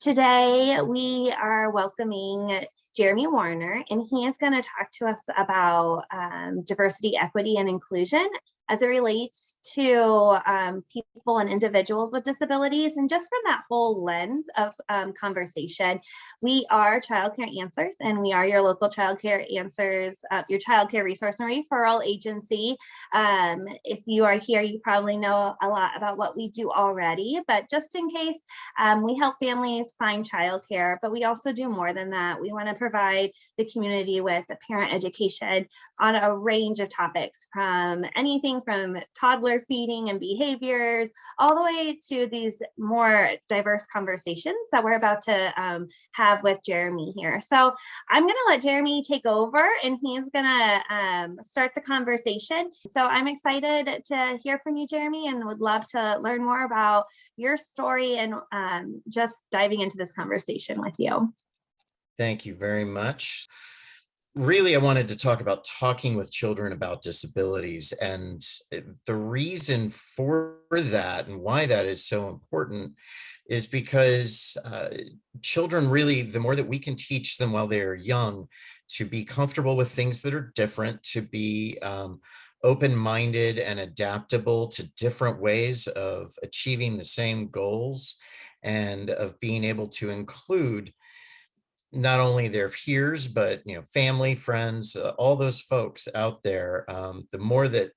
Today, we are welcoming Jeremy Warriner, and he is going to talk to us about diversity, equity, and inclusion as it relates to people and individuals with disabilities. And just from that whole lens of conversation, we are Childcare Answers, and we are your local Childcare Answers, your childcare resource and referral agency. If you are here, you probably know a lot about what we do already, but just in case, we help families find childcare, but we also do more than that. We want to provide the community with a parent education on a range of topics, from anything from toddler feeding and behaviors, all the way to these more diverse conversations that we're about to have with Jeremy here. So I'm going to let Jeremy take over, and he's going to start the conversation. So I'm excited to hear from you, Jeremy, and would love to learn more about your story and just diving into this conversation with you. Thank you very much. Really, I wanted to talk about talking with children about disabilities, and the reason for that and why that is so important is because children really, the more that we can teach them while they're young to be comfortable with things that are different, to be open-minded and adaptable to different ways of achieving the same goals, and of being able to include not only their peers, but family, friends, all those folks out there. The more that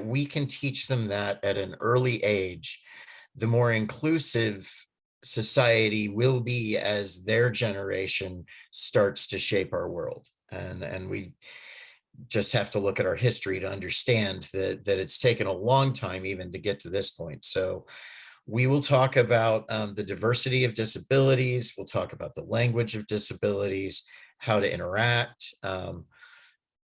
we can teach them that at an early age, the more inclusive society will be as their generation starts to shape our world. And we just have to look at our history to understand that it's taken a long time even to get to this point. So we will talk about the diversity of disabilities. We'll talk about the language of disabilities, how to interact.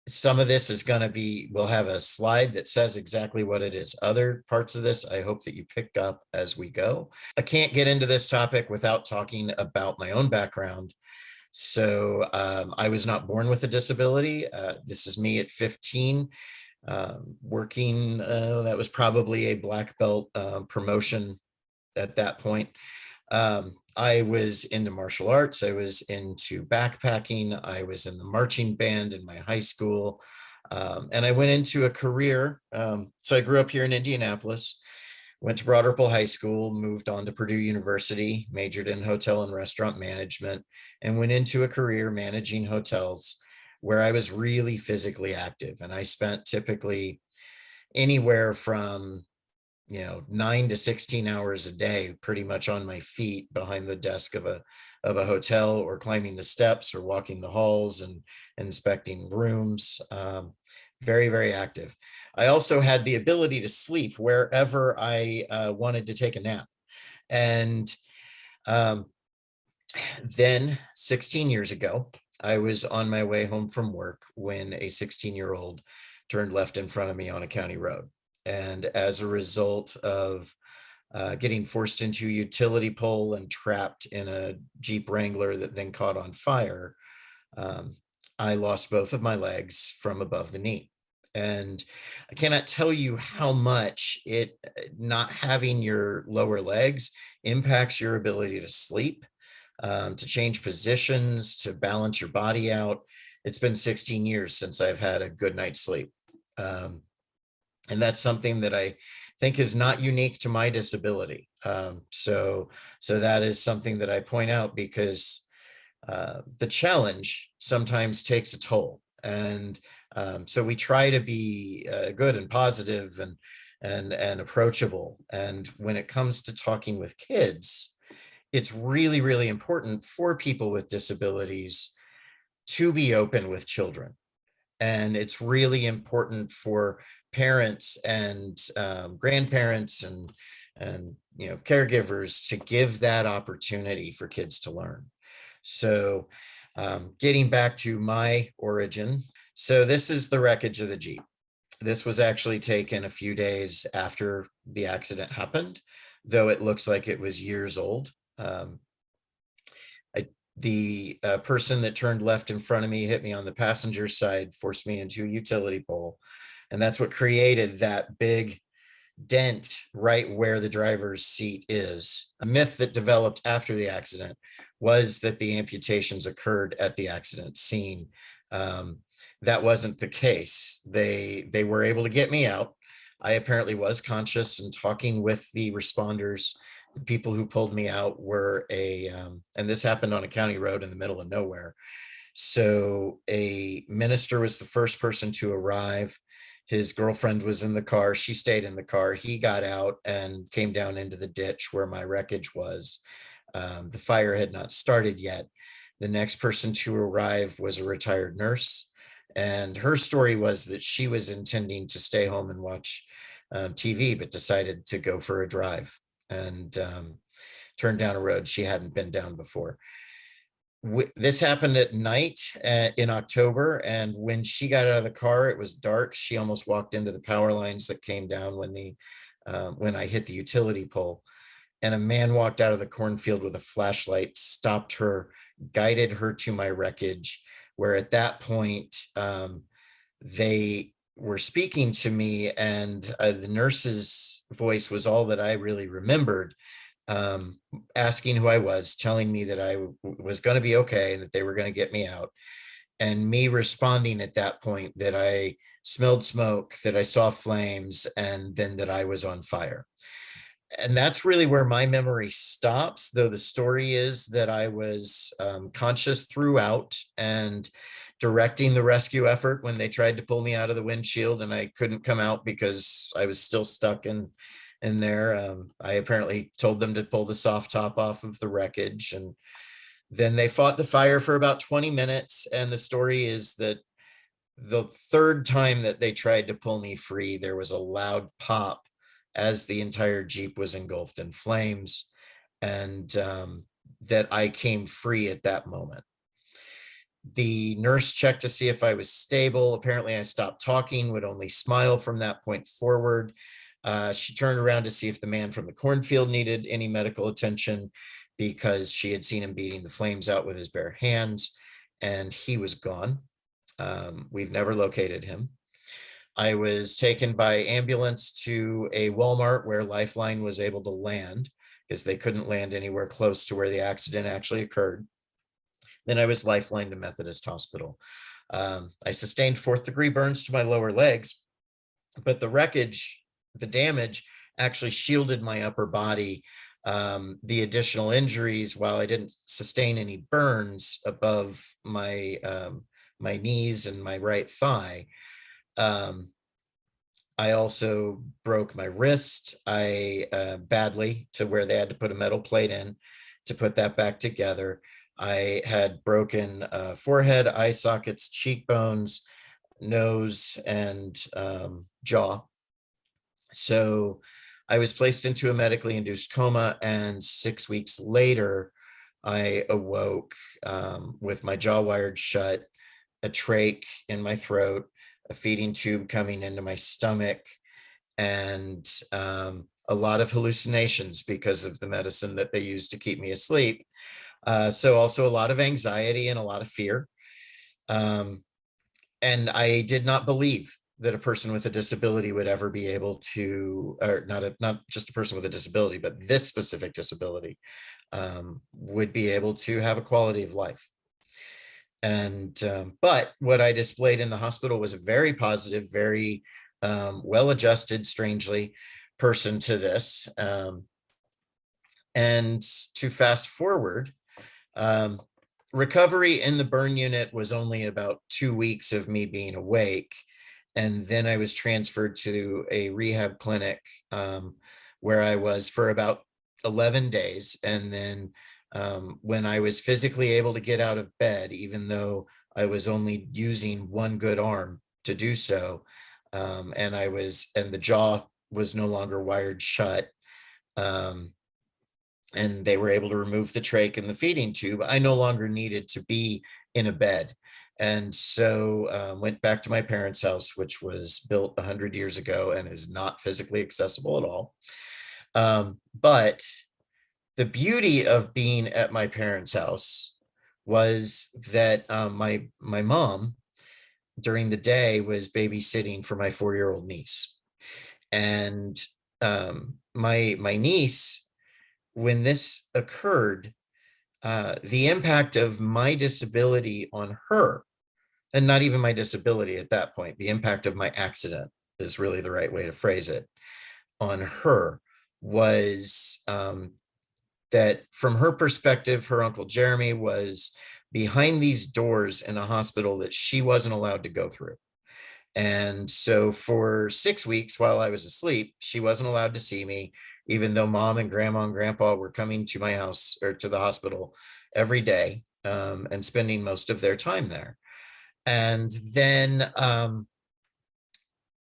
Some of this is going to be, we'll have a slide that says exactly what it is. Other parts of this, I hope that you pick up as we go. I can't get into this topic without talking about my own background. So I was not born with a disability. This is me at 15. Working, that was probably a black belt promotion at that point. I was into martial arts. I was into backpacking. I was in the marching band in my high school. And I went into a career. So I grew up here in Indianapolis, went to Broad Ripple High School, moved on to Purdue University, majored in hotel and restaurant management, and went into a career managing hotels where I was really physically active. And I spent typically anywhere from 9 to 16 hours a day, pretty much on my feet behind the desk of a hotel, or climbing the steps, or walking the halls and inspecting rooms. Very, very active. I also had the ability to sleep wherever I wanted to take a nap. And then 16 years ago, I was on my way home from work when a 16-year-old turned left in front of me on a county road. And as a result of getting forced into a utility pole and trapped in a Jeep Wrangler that then caught on fire, I lost both of my legs from above the knee. And I cannot tell you how much not having your lower legs impacts your ability to sleep, to change positions, to balance your body out. It's been 16 years since I've had a good night's sleep. And that's something that I think is not unique to my disability. So that is something that I point out, because the challenge sometimes takes a toll. And so we try to be good and positive and approachable. And when it comes to talking with kids, it's really, really important for people with disabilities to be open with children. And it's really important for parents and grandparents and caregivers to give that opportunity for kids to learn. So getting back to my origin, so this is the wreckage of the Jeep. This was actually taken a few days after the accident happened, though it looks like it was years old. The person that turned left in front of me hit me on the passenger side, forced me into a utility pole. And that's what created that big dent right where the driver's seat is. A myth that developed after the accident was that the amputations occurred at the accident scene. Um, that wasn't the case. They were able to get me out. I apparently was conscious and talking with the responders. The people who pulled me out were and this happened on a county road in the middle of nowhere. So a minister was the first person to arrive. His girlfriend was in the car. She stayed in the car. He got out and came down into the ditch where my wreckage was. The fire had not started yet. The next person to arrive was a retired nurse. And her story was that she was intending to stay home and watch TV, but decided to go for a drive and turned down a road she hadn't been down before. This happened at night in October, and when she got out of the car, it was dark. She almost walked into the power lines that came down when I hit the utility pole. And a man walked out of the cornfield with a flashlight, stopped her, guided her to my wreckage, where at that point, they were speaking to me, and the nurse's voice was all that I really remembered, asking who I was, telling me that I was going to be okay and that they were going to get me out. And me responding at that point that I smelled smoke, that I saw flames, and then that I was on fire. And that's really where my memory stops, though the story is that I was conscious throughout and directing the rescue effort when they tried to pull me out of the windshield and I couldn't come out because I was still stuck in there. I apparently told them to pull the soft top off of the wreckage, and then they fought the fire for about 20 minutes. And the story is that the third time that they tried to pull me free, there was a loud pop as the entire Jeep was engulfed in flames, and that I came free at that moment. The nurse checked to see if I was stable. Apparently I stopped talking, would only smile from that point forward. She turned around to see if the man from the cornfield needed any medical attention, because she had seen him beating the flames out with his bare hands, and he was gone. We've never located him. I was taken by ambulance to a Walmart where Lifeline was able to land, because they couldn't land anywhere close to where the accident actually occurred. Then I was lifelined to Methodist Hospital. I sustained 4th-degree burns to my lower legs, but the wreckage, the damage, actually shielded my upper body. The additional injuries, while I didn't sustain any burns above my knees and my right thigh, I also broke my wrist, badly, to where they had to put a metal plate in to put that back together. I had broken forehead, eye sockets, cheekbones, nose, and jaw. So I was placed into a medically induced coma, and 6 weeks later, I awoke with my jaw wired shut, a trach in my throat, a feeding tube coming into my stomach, and a lot of hallucinations because of the medicine that they used to keep me asleep. So also a lot of anxiety and a lot of fear. And I did not believe that a person with a disability would ever be able to, or not just a person with a disability, but this specific disability would be able to have a quality of life. And but what I displayed in the hospital was a very positive, very well-adjusted, strangely, person to this. And to fast forward, recovery in the burn unit was only about 2 weeks of me being awake. And then I was transferred to a rehab clinic where I was for about 11 days. And then when I was physically able to get out of bed, even though I was only using one good arm to do so, and the jaw was no longer wired shut, and they were able to remove the trach and the feeding tube, I no longer needed to be in a bed. And so went back to my parents' house, which was built 100 years ago and is not physically accessible at all. But the beauty of being at my parents' house was that my mom during the day was babysitting for my 4-year-old niece. And my niece, when this occurred, the impact of my disability on her, and not even my disability at that point, the impact of my accident is really the right way to phrase it, on her was that from her perspective, her Uncle Jeremy was behind these doors in a hospital that she wasn't allowed to go through. And so for 6 weeks while I was asleep, she wasn't allowed to see me, even though mom and grandma and grandpa were coming to my house or to the hospital every day, and spending most of their time there. And then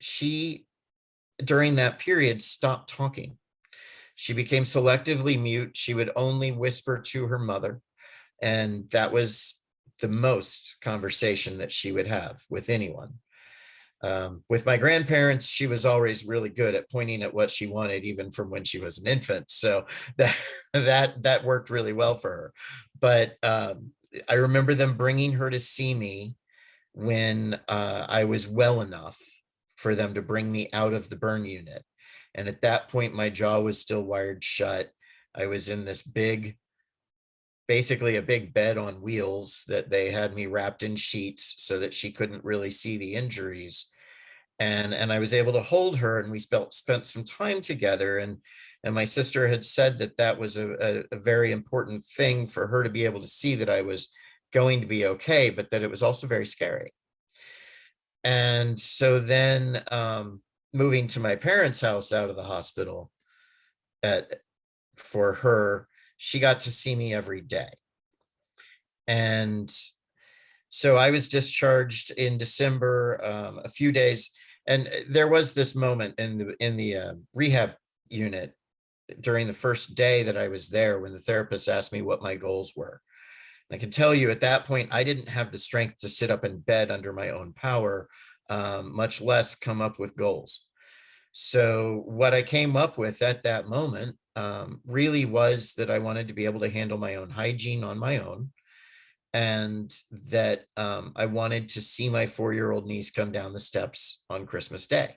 she, during that period, stopped talking. She became selectively mute. She would only whisper to her mother. And that was the most conversation that she would have with anyone. With my grandparents, she was always really good at pointing at what she wanted, even from when she was an infant. So that worked really well for her. But I remember them bringing her to see me when I was well enough for them to bring me out of the burn unit. And at that point, my jaw was still wired shut. I was in this basically a big bed on wheels that they had me wrapped in sheets so that she couldn't really see the injuries. And I was able to hold her, and we spent some time together. And my sister had said that that was a very important thing for her to be able to see that I was going to be okay, but that it was also very scary. And so then moving to my parents' house out of the hospital for her, she got to see me every day. And so I was discharged in December, a few days, and there was this moment in the rehab unit during the first day that I was there when the therapist asked me what my goals were. And I can tell you at that point, I didn't have the strength to sit up in bed under my own power, much less come up with goals. So what I came up with at that moment really was that I wanted to be able to handle my own hygiene on my own, and that I wanted to see my 4-year-old niece come down the steps on Christmas Day.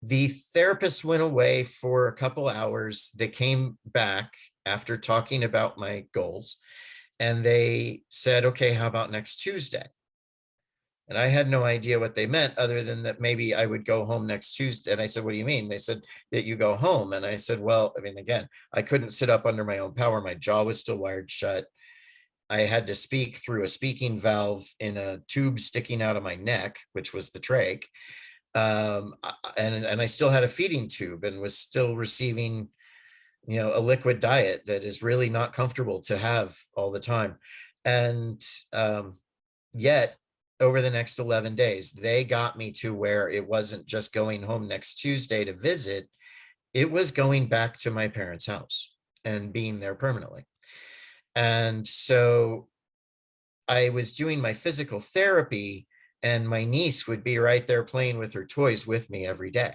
The therapist went away for a couple hours. They came back after talking about my goals, and they said, okay, how about next Tuesday? And I had no idea what they meant, other than that maybe I would go home next Tuesday. And I said, what do you mean? They said that you go home. And I said, well, I mean, again, I couldn't sit up under my own power. My jaw was still wired shut. I had to speak through a speaking valve in a tube sticking out of my neck, which was the trach. And I still had a feeding tube and was still receiving, a liquid diet that is really not comfortable to have all the time. And yet over the next 11 days, they got me to where it wasn't just going home next Tuesday to visit, it was going back to my parents' house and being there permanently. And so I was doing my physical therapy, and my niece would be right there playing with her toys with me every day.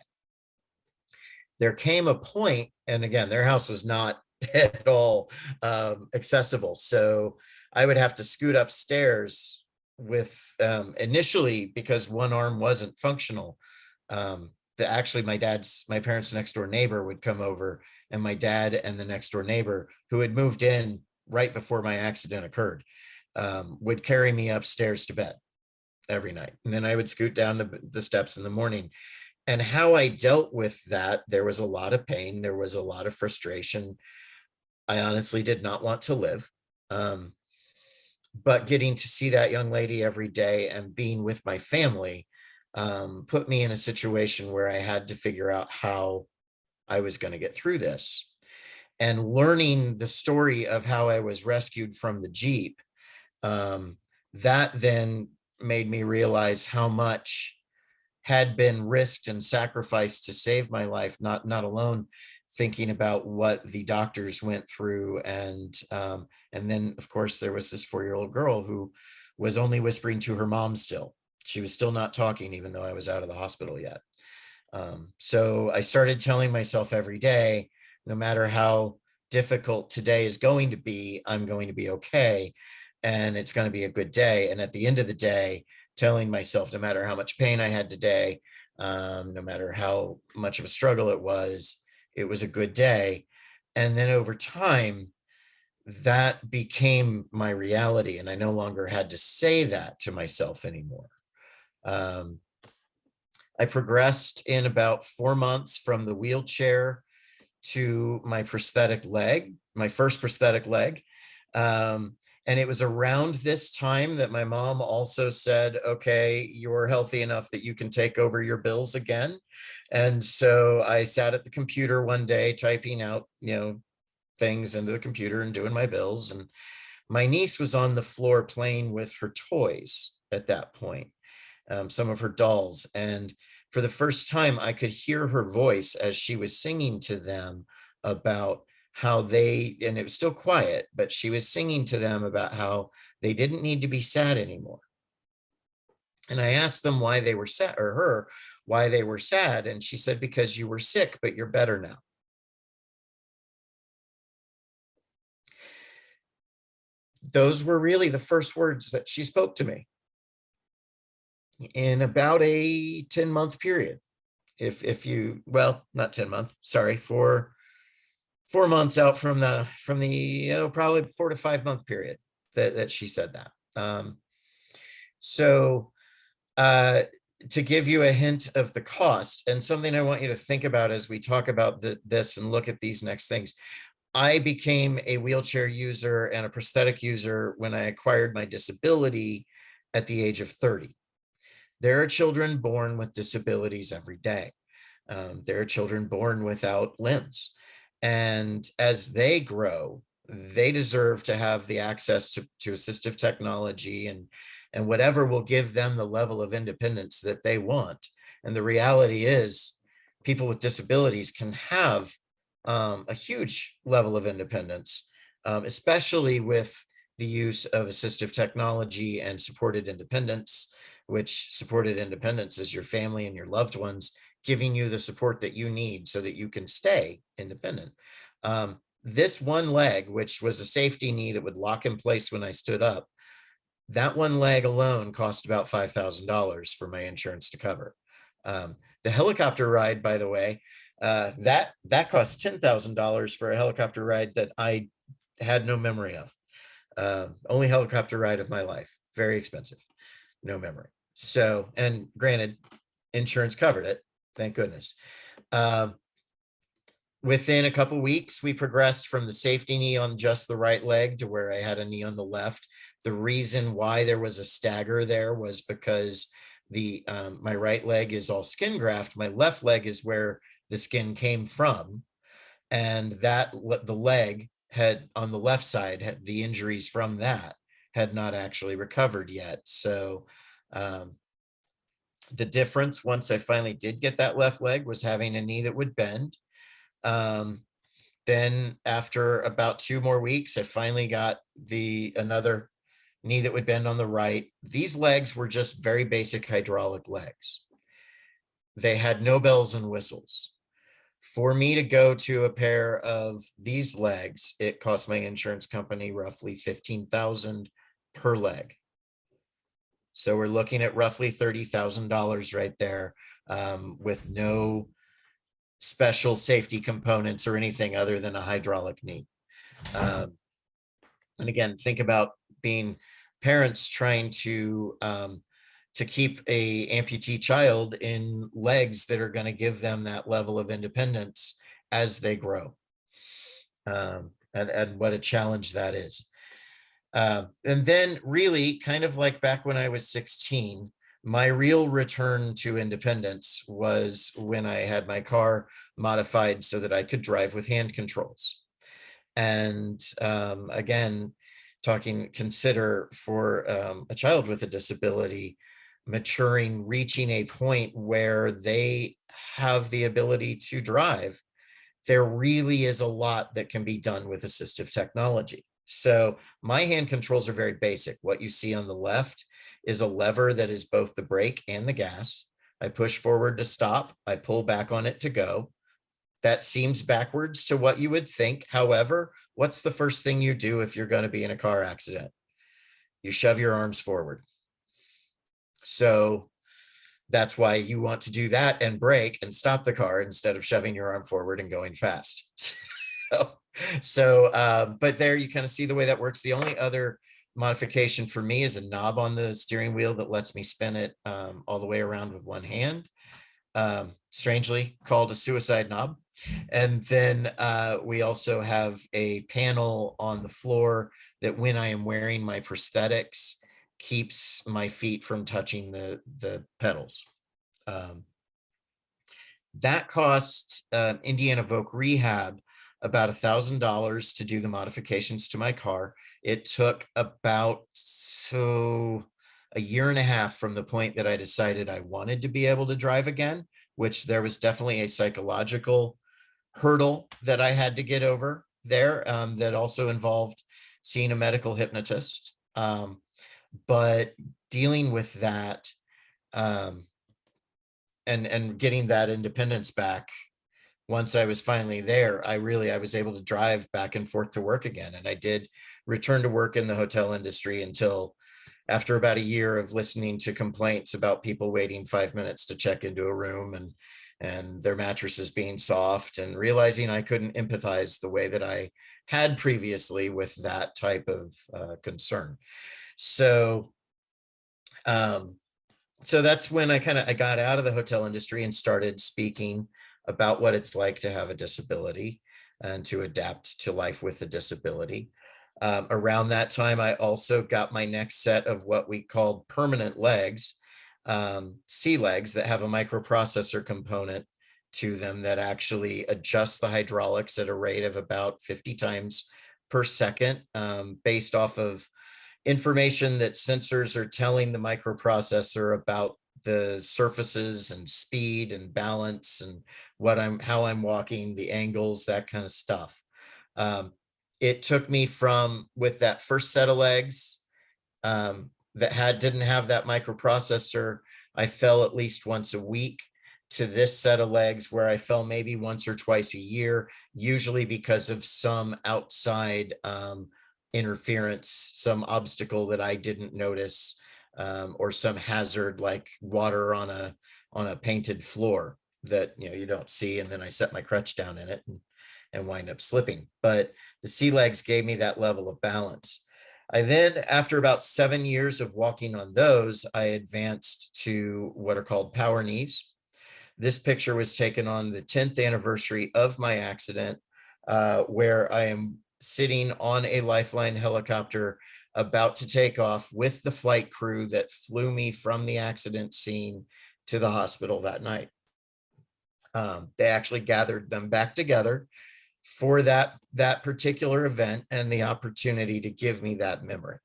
There came a point, and again, their house was not at all accessible. So I would have to scoot upstairs with initially, because one arm wasn't functional. Actually my parents' next door neighbor would come over, and my dad and the next door neighbor, who had moved in right before my accident occurred, would carry me upstairs to bed every night. And then I would scoot down the steps in the morning. And how I dealt with that, there was a lot of pain. There was a lot of frustration. I honestly did not want to live. But getting to see that young lady every day and being with my family put me in a situation where I had to figure out how I was going to get through this. And learning the story of how I was rescued from the Jeep, that then made me realize how much had been risked and sacrificed to save my life, not alone thinking about what the doctors went through. And then of course there was this 4-year-old girl who was only whispering to her mom still. She was still not talking, even though I was out of the hospital yet. So I started telling myself every day, no matter how difficult today is going to be, I'm going to be okay. And it's going to be a good day. And at the end of the day, telling myself, no matter how much pain I had today, No matter how much of a struggle it was a good day. And then over time, that became my reality, and I no longer had to say that to myself anymore. Um, I progressed in about 4 months from the wheelchair to my prosthetic leg, my first prosthetic leg. And it was around this time that my mom also said, okay, you're healthy enough that you can take over your bills again. And so I sat at the computer one day typing out, things into the computer and doing my bills. And my niece was on the floor playing with her toys at that point, some of her dolls. And for the first time, I could hear her voice as she was singing to them about how they, and it was still quiet, but she was singing to them about how they didn't need to be sad anymore. And I asked them why they were sad, or her, why they were sad. And she said, because you were sick, but you're better now. Those were really the first words that she spoke to me in about a 10-month period. If you, well, not 10-month, sorry, 4 months out from the probably 4 to 5 month period that she said that. So to give you a hint of the cost, and something I want you to think about as we talk about this and look at these next things. I became a wheelchair user and a prosthetic user when I acquired my disability at the age of 30. There are children born with disabilities every day. There are children born without limbs. And as they grow, they deserve to have the access to assistive technology and whatever will give them the level of independence that they want. And the reality is, people with disabilities can have a huge level of independence, especially with the use of assistive technology and supported independence, which supported independence is your family and your loved ones giving you the support that you need so that you can stay independent. This one leg, which was a safety knee that would lock in place when I stood up, that one leg alone cost about $5,000 for my insurance to cover. The helicopter ride, by the way, that cost $10,000 for a helicopter ride that I had no memory of. Only helicopter ride of my life. Very expensive. No memory. So, and granted, insurance covered it. Thank goodness. Within a couple weeks, we progressed from the safety knee on just the right leg to where I had a knee on the left. The reason why there was a stagger there was because my right leg is all skin graft. My left leg is where the skin came from, and that the leg had on the left side had the injuries from that had not actually recovered yet. So the difference once I finally did get that left leg was having a knee that would bend. Then after about 2 more weeks, I finally got another knee that would bend on the right. These legs were just very basic hydraulic legs. They had no bells and whistles. For me to go to a pair of these legs, it cost my insurance company roughly $15,000 per leg. So we're looking at roughly $30,000 right there, with no special safety components or anything other than a hydraulic knee. And again, think about being parents trying to keep a amputee child in legs that are going to give them that level of independence as they grow. And what a challenge that is. And then really kind of like back when I was 16, my real return to independence was when I had my car modified so that I could drive with hand controls. And again, consider for a child with a disability maturing, reaching a point where they have the ability to drive, there really is a lot that can be done with assistive technology. So my hand controls are very basic. What you see on the left is a lever that is both the brake and the gas. I push forward to stop. I pull back on it to go. That seems backwards to what you would think. However, what's the first thing you do if you're going to be in a car accident? You shove your arms forward. So That's why you want to do that and brake and stop the car instead of shoving your arm forward and going fast. But there you kind of see the way that works. The only other modification for me is a knob on the steering wheel that lets me spin it all the way around with one hand, strangely called a suicide knob. And then we also have a panel on the floor that when I am wearing my prosthetics keeps my feet from touching the pedals. That cost Indiana Voc Rehab about $1,000 to do the modifications to my car. It took about a year and a half from the point that I decided I wanted to be able to drive again, which there was definitely a psychological hurdle that I had to get over there that also involved seeing a medical hypnotist. But dealing with that and getting that independence back, once I was finally there, I was able to drive back and forth to work again. And I did return to work in the hotel industry until after about a year of listening to complaints about people waiting 5 minutes to check into a room and their mattresses being soft, and realizing I couldn't empathize the way that I had previously with that type of concern. So that's when I got out of the hotel industry and started speaking about what it's like to have a disability and to adapt to life with a disability. Around that time, I also got my next set of what we called permanent legs, C legs, that have a microprocessor component to them that actually adjusts the hydraulics at a rate of about 50 times per second, based off of information that sensors are telling the microprocessor about the surfaces and speed and balance and how I'm walking, the angles, that kind of stuff. It took me with that first set of legs that didn't have that microprocessor, I fell at least once a week, to this set of legs where I fell maybe once or twice a year, usually because of some outside interference, some obstacle that I didn't notice, or some hazard like water on a painted floor that you don't see, and then I set my crutch down in it and wind up slipping. But the sea legs gave me that level of balance. I then, after about 7 years of walking on those, I advanced to what are called power knees. This picture was taken on the 10th anniversary of my accident, where I am sitting on a Lifeline helicopter about to take off with the flight crew that flew me from the accident scene to the hospital that night. They actually gathered them back together for that particular event and the opportunity to give me that memory.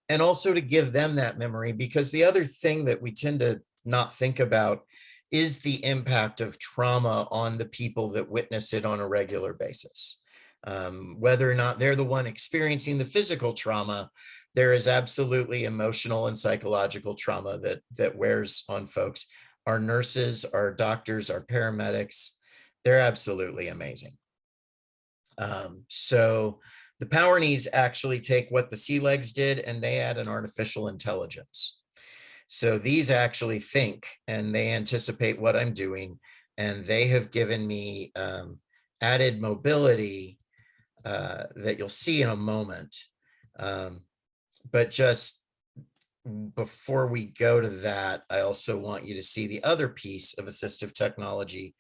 And also to give them that memory, because the other thing that we tend to not think about is the impact of trauma on the people that witness it on a regular basis. Whether or not they're the one experiencing the physical trauma, there is absolutely emotional and psychological trauma that wears on folks. Our nurses, our doctors, our paramedics, they're absolutely amazing. So the power knees actually take what the sea legs did and they add an artificial intelligence. So these actually think and they anticipate what I'm doing, and they have given me added mobility that you'll see in a moment. But just before we go to that, I also want you to see the other piece of assistive technology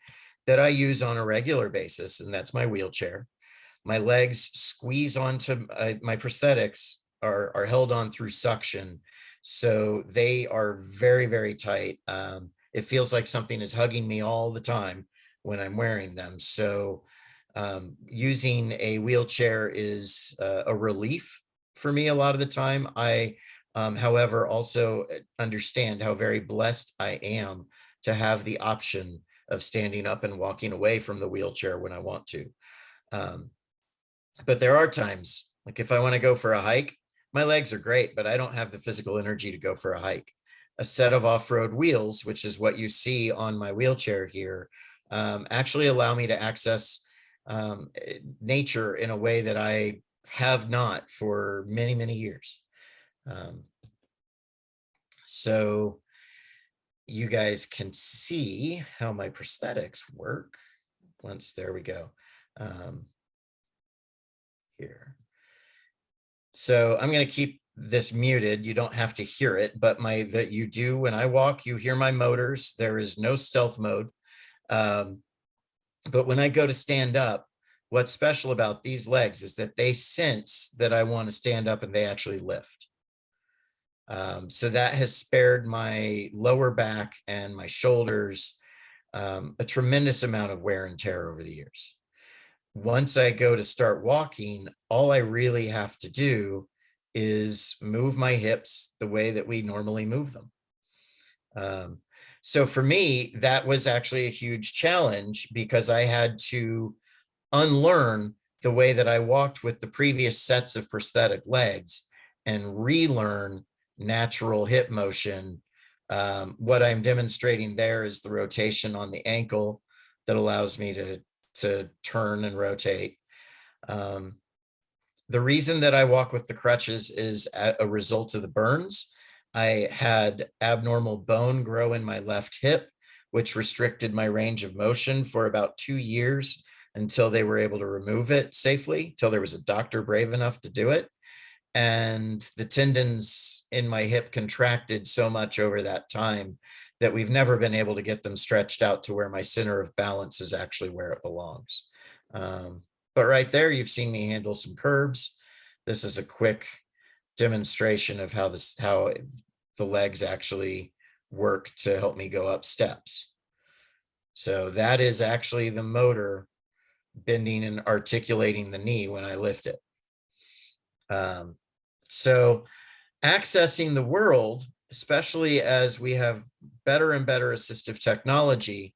that I use on a regular basis, and that's my wheelchair. My legs squeeze onto my prosthetics are held on through suction. So they are very, very tight. It feels like something is hugging me all the time when I'm wearing them. So using a wheelchair is a relief for me a lot of the time. I, however, also understand how very blessed I am to have the option of standing up and walking away from the wheelchair when I want to. But there are times, like if I want to go for a hike, my legs are great, but I don't have the physical energy to go for a hike. A set of off-road wheels, which is what you see on my wheelchair here, actually allow me to access nature in a way that I have not for many, many years. So you guys can see how my prosthetics work. There we go. Here. So I'm going to keep this muted. You don't have to hear it, but that you do when I walk, you hear my motors. There is no stealth mode. But when I go to stand up, what's special about these legs is that they sense that I want to stand up and they actually lift. So that has spared my lower back and my shoulders a tremendous amount of wear and tear over the years. Once I go to start walking, all I really have to do is move my hips the way that we normally move them. So for me, that was actually a huge challenge because I had to unlearn the way that I walked with the previous sets of prosthetic legs and relearn natural hip motion. What I'm demonstrating there is the rotation on the ankle that allows me to turn and rotate. The reason that I walk with the crutches is a result of the burns. I had abnormal bone grow in my left hip, which restricted my range of motion for about 2 years until they were able to remove it safely, till there was a doctor brave enough to do it. And the tendons in my hip contracted so much over that time that we've never been able to get them stretched out to where my center of balance is actually where it belongs. But right there, you've seen me handle some curbs. This is a quick demonstration of how the legs actually work to help me go up steps. So that is actually the motor bending and articulating the knee when I lift it. So accessing the world, especially as we have better and better assistive technology,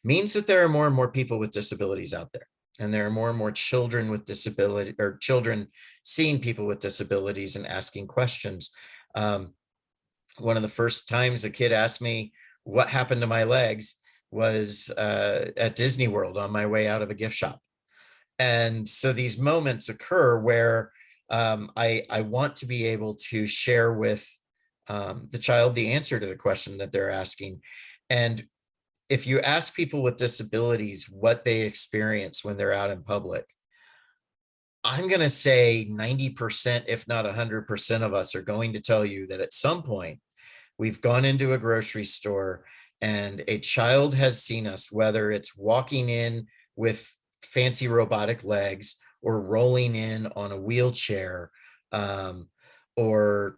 means that there are more and more people with disabilities out there. And there are more and more children with disability, or children seeing people with disabilities and asking questions. One of the first times a kid asked me what happened to my legs was at Disney World on my way out of a gift shop. And so these moments occur where I want to be able to share with the child the answer to the question that they're asking. And if you ask people with disabilities what they experience when they're out in public, I'm going to say 90%, if not 100% of us are going to tell you that at some point we've gone into a grocery store and a child has seen us, whether it's walking in with fancy robotic legs or rolling in on a wheelchair, or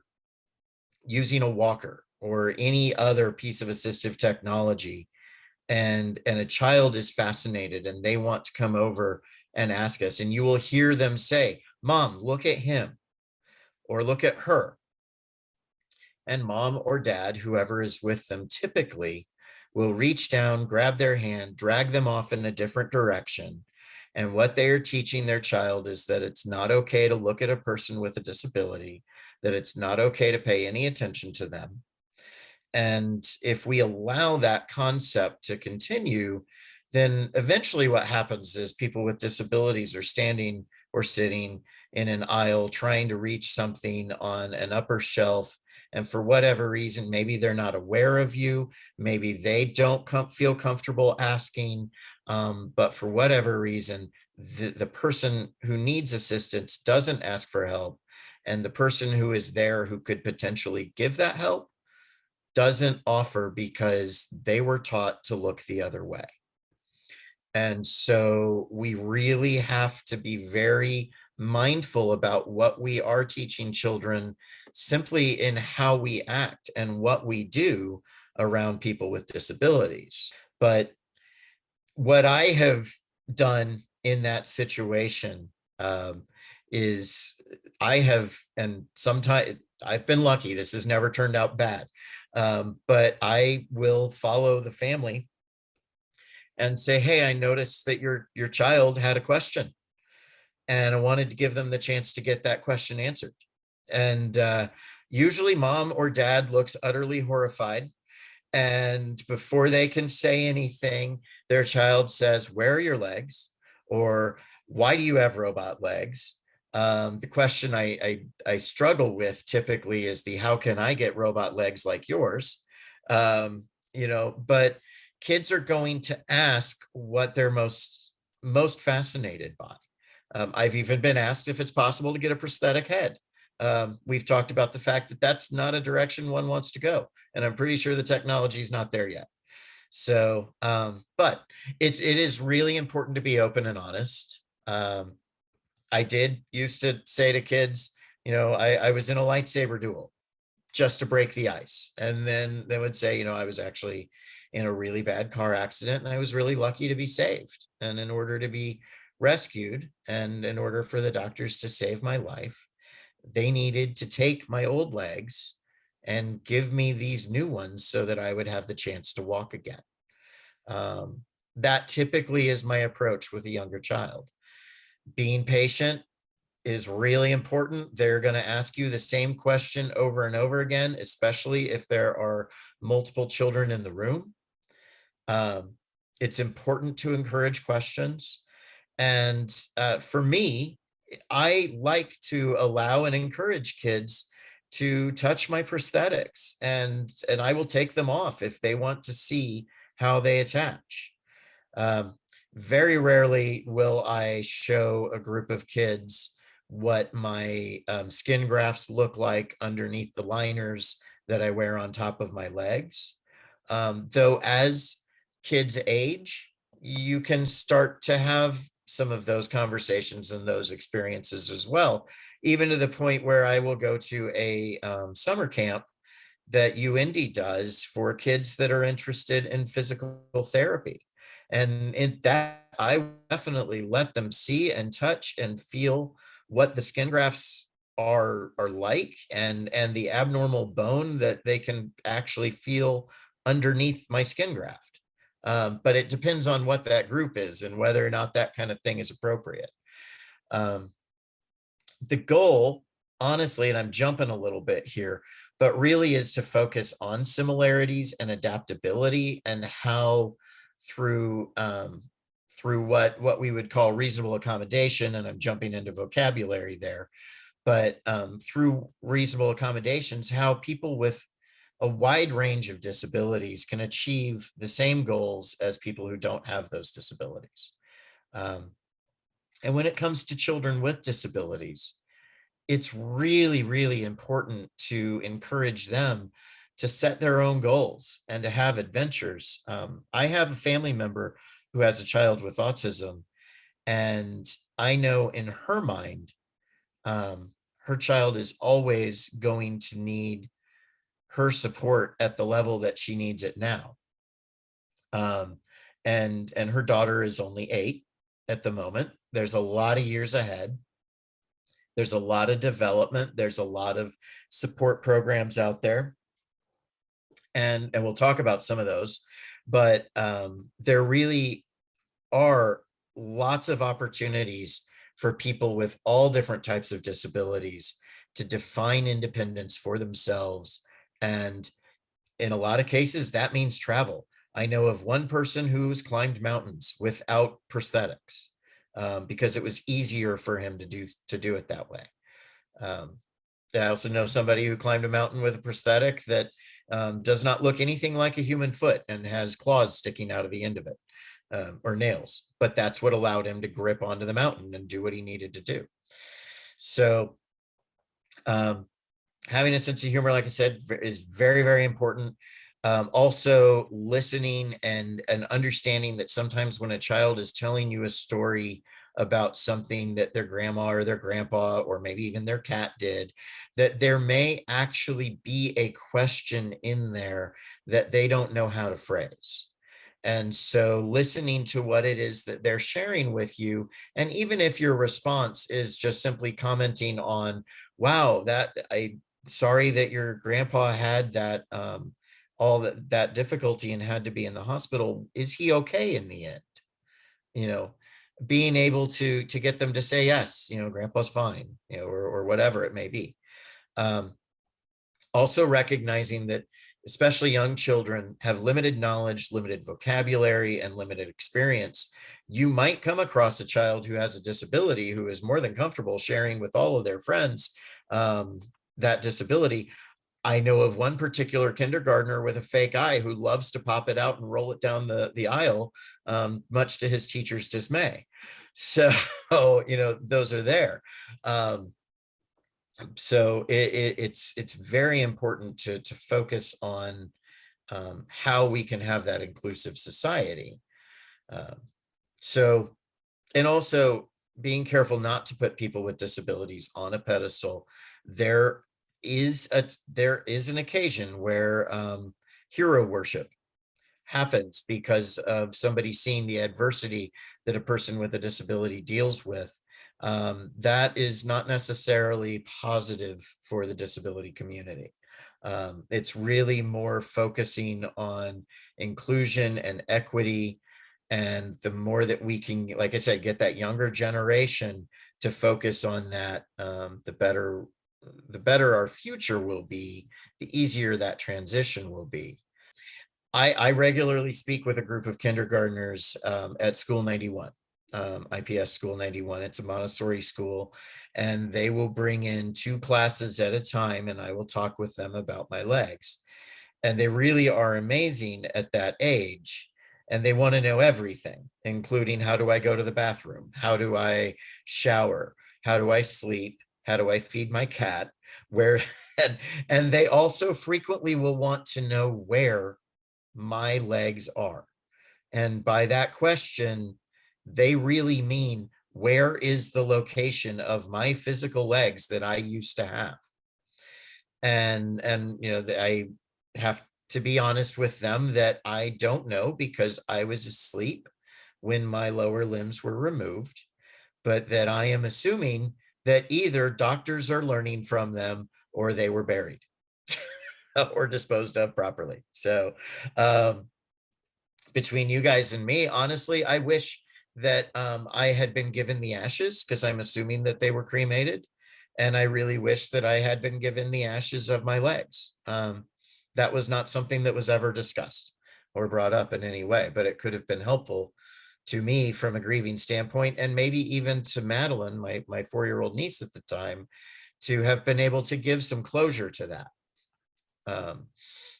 using a walker or any other piece of assistive technology. And a child is fascinated and they want to come over and ask us, and you will hear them say, "Mom, look at him," or "Look at her." And mom or dad, whoever is with them, typically will reach down, grab their hand, drag them off in a different direction. And what they are teaching their child is that it's not okay to look at a person with a disability, that it's not okay to pay any attention to them. And if we allow that concept to continue, then eventually what happens is people with disabilities are standing or sitting in an aisle trying to reach something on an upper shelf. And for whatever reason, maybe they're not aware of you, maybe they don't feel comfortable asking, but for whatever reason, the person who needs assistance doesn't ask for help. And the person who is there who could potentially give that help doesn't offer because they were taught to look the other way. And so we really have to be very mindful about what we are teaching children simply in how we act and what we do around people with disabilities. But what I have done in that situation is and sometimes I've been lucky, this has never turned out bad. But I will follow the family and say, "Hey, I noticed that your child had a question and I wanted to give them the chance to get that question answered." And usually mom or dad looks utterly horrified. And before they can say anything, their child says, "Where are your legs?" Or "Why do you have robot legs?" The question I struggle with typically is the how can I get robot legs like yours? But kids are going to ask what they're most fascinated by. I've even been asked if it's possible to get a prosthetic head. We've talked about the fact that that's not a direction one wants to go, and I'm pretty sure the technology is not there yet. So, but it is really important to be open and honest. I did used to say to kids, I was in a lightsaber duel just to break the ice. And then they would say, I was actually in a really bad car accident and I was really lucky to be saved. And in order to be rescued and in order for the doctors to save my life, they needed to take my old legs and give me these new ones so that I would have the chance to walk again. That typically is my approach with a younger child. Being patient is really important. They're going to ask you the same question over and over again, especially if there are multiple children in the room. It's important to encourage questions. And for me, I like to allow and encourage kids to touch my prosthetics, and I will take them off if they want to see how they attach. Very rarely will I show a group of kids what my skin grafts look like underneath the liners that I wear on top of my legs. Though as kids age, you can start to have some of those conversations and those experiences as well, even to the point where I will go to a summer camp that UIndy does for kids that are interested in physical therapy. And in that, I definitely let them see and touch and feel what the skin grafts are like, and the abnormal bone that they can actually feel underneath my skin graft. But it depends on what that group is and whether or not that kind of thing is appropriate. The goal, honestly, and I'm jumping a little bit here, but really is to focus on similarities and adaptability, and how through what we would call reasonable accommodation, and I'm jumping into vocabulary there, but through reasonable accommodations, how people with a wide range of disabilities can achieve the same goals as people who don't have those disabilities. And when it comes to children with disabilities, it's really, really important to encourage them to set their own goals and to have adventures. I have a family member who has a child with autism, and I know in her mind, her child is always going to need her support at the level that she needs it now. And her daughter is only 8 at the moment. There's a lot of years ahead. There's a lot of development. There's a lot of support programs out there. And we'll talk about some of those, but there really are lots of opportunities for people with all different types of disabilities to define independence for themselves. And in a lot of cases, that means travel. I know of one person who's climbed mountains without prosthetics because it was easier for him to do it that way. I also know somebody who climbed a mountain with a prosthetic that does not look anything like a human foot and has claws sticking out of the end of it, or nails, but that's what allowed him to grip onto the mountain and do what he needed to do. So having a sense of humor, like I said, is very, very important. Also listening and understanding that sometimes when a child is telling you a story about something that their grandma or their grandpa or maybe even their cat did, that there may actually be a question in there that they don't know how to phrase. And so listening to what it is that they're sharing with you, and even if your response is just simply commenting on, wow, sorry that your grandpa had that all that difficulty and had to be in the hospital. Is he okay in the end? Being able to get them to say yes, grandpa's fine, or whatever it may be. Also recognizing that especially young children have limited knowledge, limited vocabulary, and limited experience, you might come across a child who has a disability who is more than comfortable sharing with all of their friends that disability. I know of one particular kindergartner with a fake eye who loves to pop it out and roll it down the aisle, much to his teacher's dismay. So, those are there. So it's very important to focus on how we can have that inclusive society. So, and also being careful not to put people with disabilities on a pedestal. There is an occasion where hero worship happens because of somebody seeing the adversity that a person with a disability deals with. That is not necessarily positive for the disability community. It's really more focusing on inclusion and equity. And the more that we can, like I said, get that younger generation to focus on that, the better our future will be, the easier that transition will be. I regularly speak with a group of kindergartners at School 91, IPS School 91. It's a Montessori school, and they will bring in 2 classes at a time, and I will talk with them about my legs. And they really are amazing at that age. And they want to know everything, including how do I go to the bathroom? How do I shower? How do I sleep? How do I feed my cat? Where, and they also frequently will want to know where my legs are. And by that question, they really mean, where is the location of my physical legs that I used to have? And I have to be honest with them that I don't know, because I was asleep when my lower limbs were removed, but that I am assuming that either doctors are learning from them or they were buried or disposed of properly. So between you guys and me, honestly, I wish that I had been given the ashes, because I'm assuming that they were cremated. And I really wish that I had been given the ashes of my legs. That was not something that was ever discussed or brought up in any way, but it could have been helpful to me from a grieving standpoint, and maybe even to Madeline, my 4-year-old niece at the time, to have been able to give some closure to that.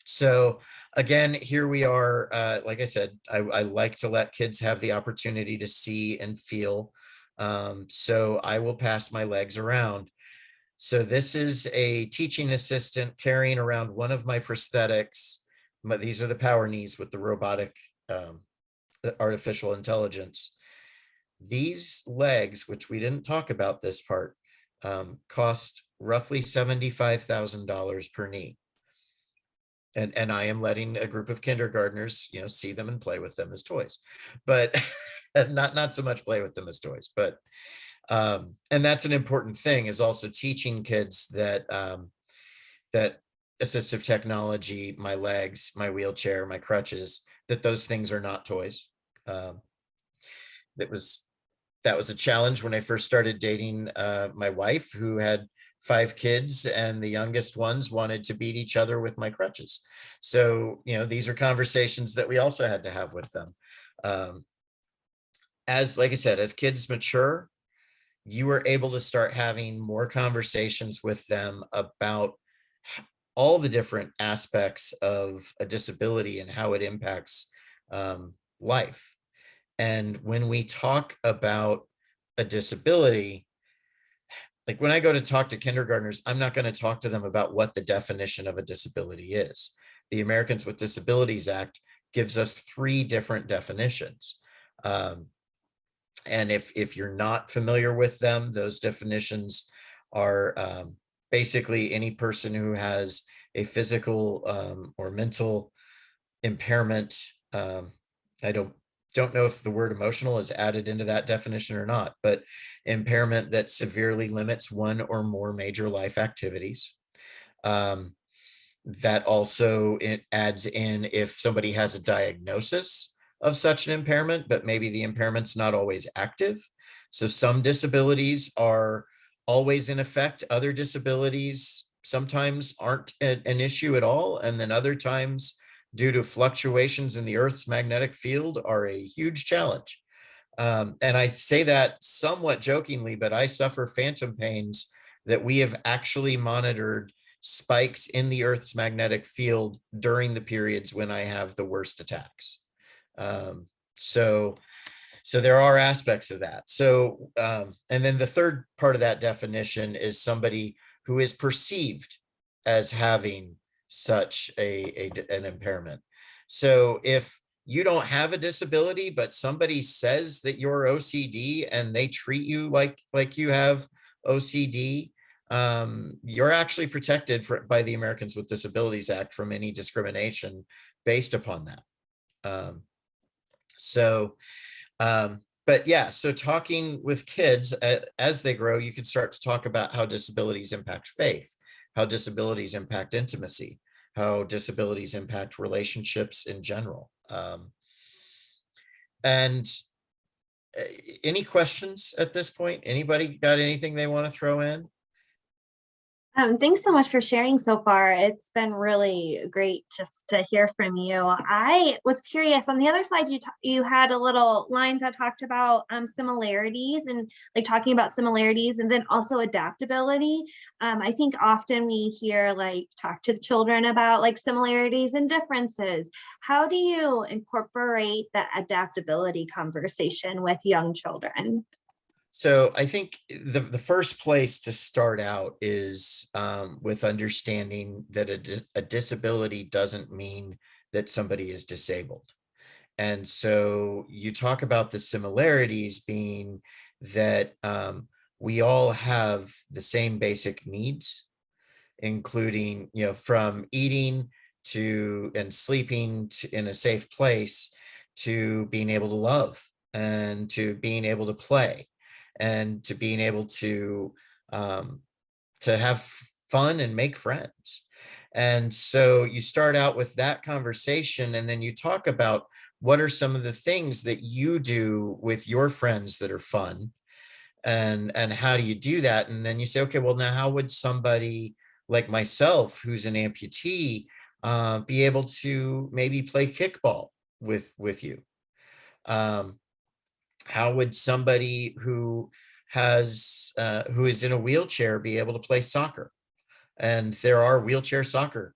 So again, here we are. Like I said, I like to let kids have the opportunity to see and feel. So I will pass my legs around. So this is a teaching assistant carrying around one of my prosthetics. These are the power knees with the robotic the artificial intelligence. These legs, which we didn't talk about this part, cost roughly $75,000 per knee. And I am letting a group of kindergartners, see them and play with them as toys, but not so much play with them as toys, but and that's an important thing, is also teaching kids that that assistive technology, my legs, my wheelchair, my crutches, that those things are not toys. That was a challenge when I first started dating my wife, who had 5 kids, and the youngest ones wanted to beat each other with my crutches. So, these are conversations that we also had to have with them. Like I said, as kids mature, you were able to start having more conversations with them about all the different aspects of a disability and how it impacts life. And when we talk about a disability, like when I go to talk to kindergartners, I'm not going to talk to them about what the definition of a disability is. The Americans with Disabilities Act gives us 3 different definitions. And if you're not familiar with them, those definitions are basically any person who has a physical or mental impairment. I don't know if the word emotional is added into that definition or not, but impairment that severely limits one or more major life activities. That also it adds in if somebody has a diagnosis of such an impairment, but maybe the impairment's not always active. So some disabilities are always in effect. Other disabilities sometimes aren't an issue at all. And then other times, due to fluctuations in the Earth's magnetic field, are a huge challenge. And I say that somewhat jokingly, but I suffer phantom pains that we have actually monitored spikes in the Earth's magnetic field during the periods when I have the worst attacks. Um, so there are aspects of that. So, and then the third part of that definition is somebody who is perceived as having such an impairment. So if you don't have a disability, but somebody says that you're OCD and they treat you like you have OCD, you're actually protected by the Americans with Disabilities Act from any discrimination based upon that. So but yeah, so talking with kids as they grow, you can start to talk about how disabilities impact faith, how disabilities impact intimacy, how disabilities impact relationships in general. And any questions at this point? Anybody got anything they want to throw in? Thanks so much for sharing so far. It's been really great just to hear from you. I was curious, on the other side, you had a little line that talked about similarities and like talking about similarities and then also adaptability. I think often we hear like talk to the children about like similarities and differences. How do you incorporate that adaptability conversation with young children? So I think the first place to start out is with understanding that a disability doesn't mean that somebody is disabled. And so you talk about the similarities being that we all have the same basic needs, including, from eating to and sleeping in a safe place, to being able to love and to being able to play and to being able to have fun and make friends. And so you start out with that conversation, and then you talk about what are some of the things that you do with your friends that are fun, and how do you do that? And then you say, okay, well, now how would somebody like myself, who's an amputee, be able to maybe play kickball with you? How would somebody who is in a wheelchair be able to play soccer? And there are wheelchair soccer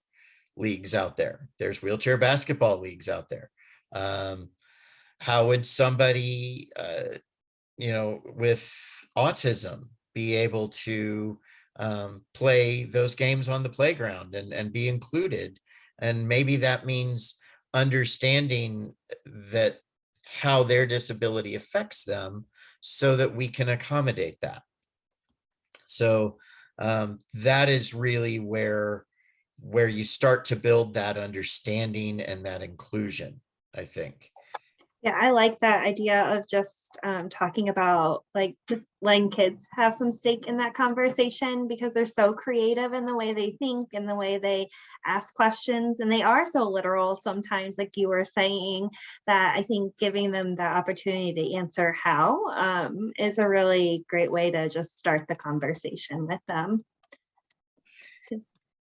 leagues out there. There's wheelchair basketball leagues out there. How would somebody, with autism be able to play those games on the playground and be included? And maybe that means understanding that how their disability affects them so that we can accommodate that. So that is really where you start to build that understanding and that inclusion, I think. Yeah, I like that idea of just talking about like just letting kids have some stake in that conversation because they're so creative in the way they think and the way they ask questions. And they are so literal sometimes, like you were saying, that I think giving them the opportunity to answer how is a really great way to just start the conversation with them.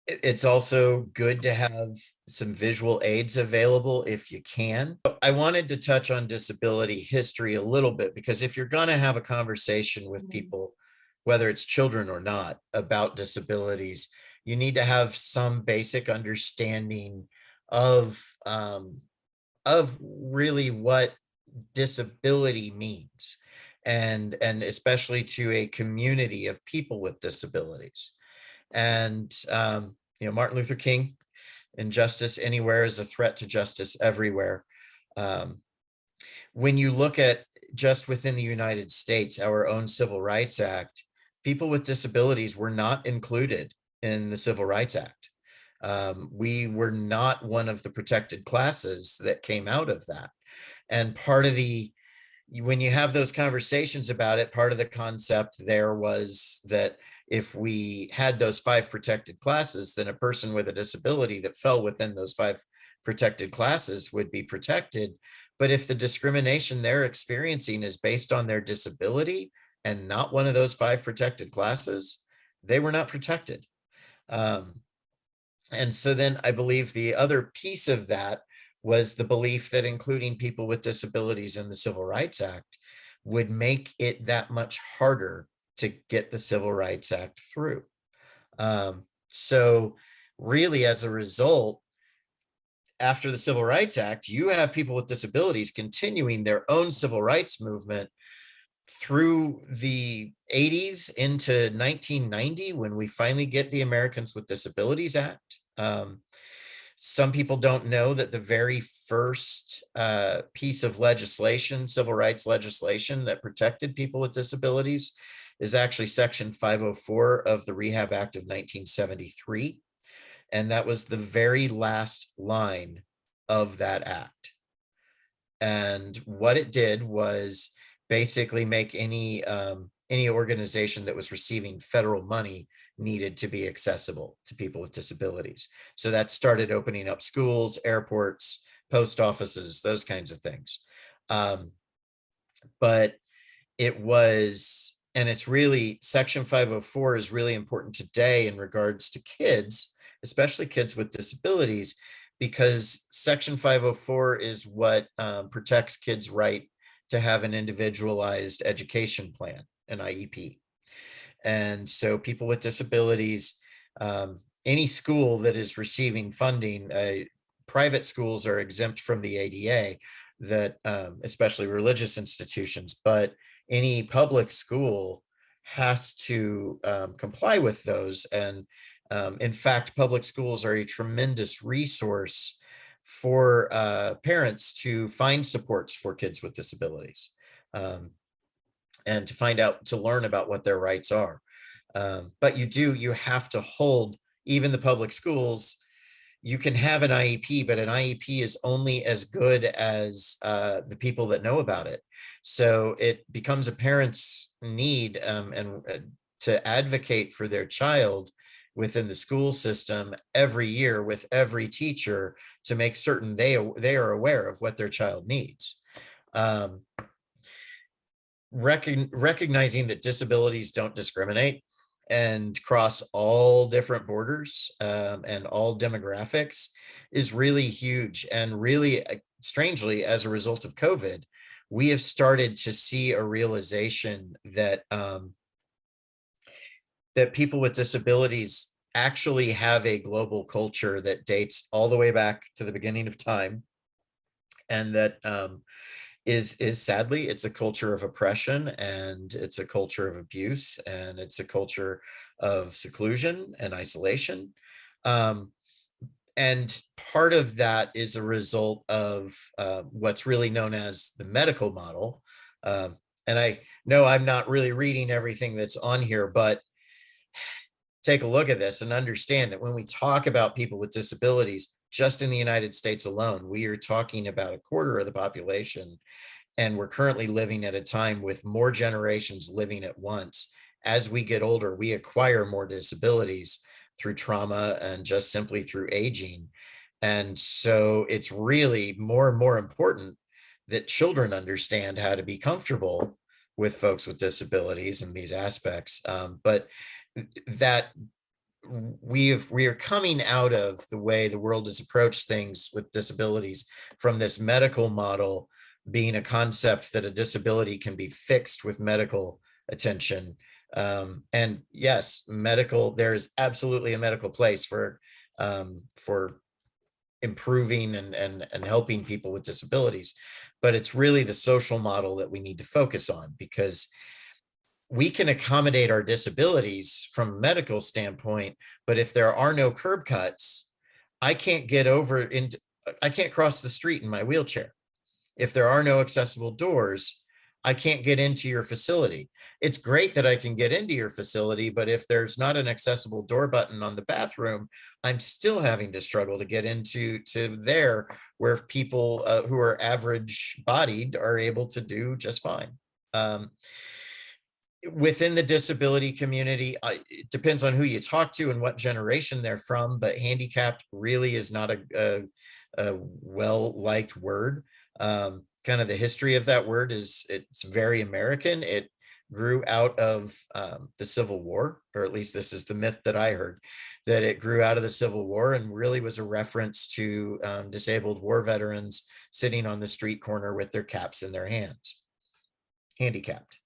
It's also good to have some visual aids available if you can. I wanted to touch on disability history a little bit, because if you're going to have a conversation with people, whether it's children or not, about disabilities, you need to have some basic understanding of really what disability means, and especially to a community of people with disabilities. And Martin Luther King, injustice anywhere is a threat to justice everywhere. When you look at just within the United States, our own Civil Rights Act, people with disabilities were not included in the Civil Rights Act. We were not one of the protected classes that came out of that. And when you have those conversations about it, part of the concept there was that if we had those 5 protected classes, then a person with a disability that fell within those 5 protected classes would be protected. But if the discrimination they're experiencing is based on their disability and not one of those 5 protected classes, they were not protected. And so then I believe the other piece of that was the belief that including people with disabilities in the Civil Rights Act would make it that much harder to get the Civil Rights Act through. So really, as a result, after the Civil Rights Act, you have people with disabilities continuing their own civil rights movement through the 80s into 1990, when we finally get the Americans with Disabilities Act. Some people don't know that the very first piece of legislation, civil rights legislation that protected people with disabilities, is actually Section 504 of the Rehab Act of 1973. And that was the very last line of that act. And what it did was basically make any organization that was receiving federal money needed to be accessible to people with disabilities. So that started opening up schools, airports, post offices, those kinds of things. But it was, and it's really, Section 504 is really important today in regards to kids, especially kids with disabilities, because Section 504 is what protects kids' right to have an individualized education plan, an IEP. And so people with disabilities, any school that is receiving funding, private schools are exempt from the ADA, that especially religious institutions, but any public school has to comply with those. And in fact, public schools are a tremendous resource for parents to find supports for kids with disabilities, and to find out, to learn about what their rights are. But you have to hold, even the public schools, you can have an IEP, but an IEP is only as good as the people that know about it. So it becomes a parent's need and to advocate for their child within the school system every year with every teacher, to make certain they are aware of what their child needs. Recognizing that disabilities don't discriminate and cross all different borders and all demographics is really huge. And really, strangely, as a result of COVID, we have started to see a realization that that people with disabilities actually have a global culture that dates all the way back to the beginning of time, and that is sadly, it's a culture of oppression, and it's a culture of abuse, and it's a culture of seclusion and isolation. And part of that is a result of what's really known as the medical model. And I know I'm not really reading everything that's on here, but take a look at this and understand that when we talk about people with disabilities, just in the United States alone, we are talking about a quarter of the population. And we're currently living at a time with more generations living at once. As we get older, we acquire more disabilities through trauma and just simply through aging. And so it's really more and more important that children understand how to be comfortable with folks with disabilities and these aspects. But that we are coming out of the way the world has approached things with disabilities from this medical model being a concept that a disability can be fixed with medical attention. And yes, there is absolutely a medical place for improving and helping people with disabilities, but it's really the social model that we need to focus on, because we can accommodate our disabilities from a medical standpoint, but if there are no curb cuts, I can't cross the street in my wheelchair. If there are no accessible doors, I can't get into your facility. It's great that I can get into your facility, but if there's not an accessible door button on the bathroom, I'm still having to struggle to get into there, where people who are average bodied are able to do just fine. Within the disability community, it depends on who you talk to and what generation they're from, but handicapped really is not a well-liked word. Kind of the history of that word is it's very American. It grew out of the Civil War, or at least this is the myth that I heard, that it grew out of the Civil War and really was a reference to disabled war veterans sitting on the street corner with their caps in their hands. handicapped.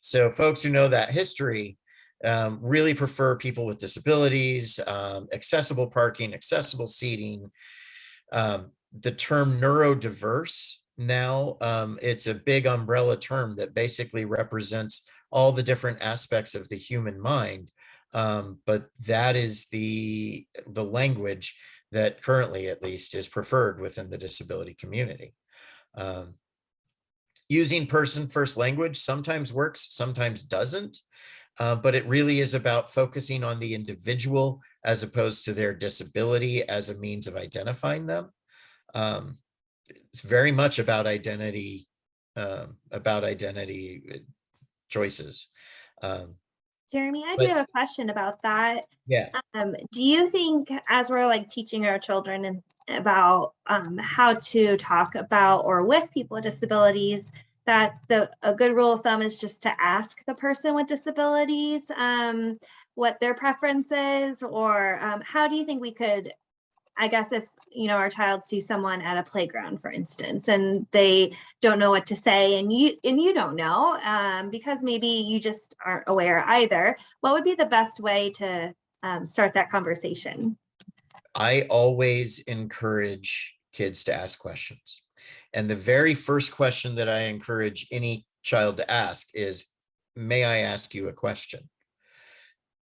So folks who know that history really prefer people with disabilities, accessible parking, accessible seating. The term neurodiverse now, it's a big umbrella term that basically represents all the different aspects of the human mind. But that is the language that currently, at least, is preferred within the disability community. Using person first language sometimes works, sometimes doesn't, but it really is about focusing on the individual as opposed to their disability as a means of identifying them. It's very much about identity choices. Jeremy, I do But have a question about that. yeah, Do you think, as we're like teaching our children and about how to talk about or with people with disabilities, that a good rule of thumb is just to ask the person with disabilities what their preference is, or how do you think we could, I guess, if our child sees someone at a playground, for instance, and they don't know what to say, and you don't know because maybe you just aren't aware either, what would be the best way to start that conversation? I always encourage kids to ask questions. And the very first question that I encourage any child to ask is, may I ask you a question?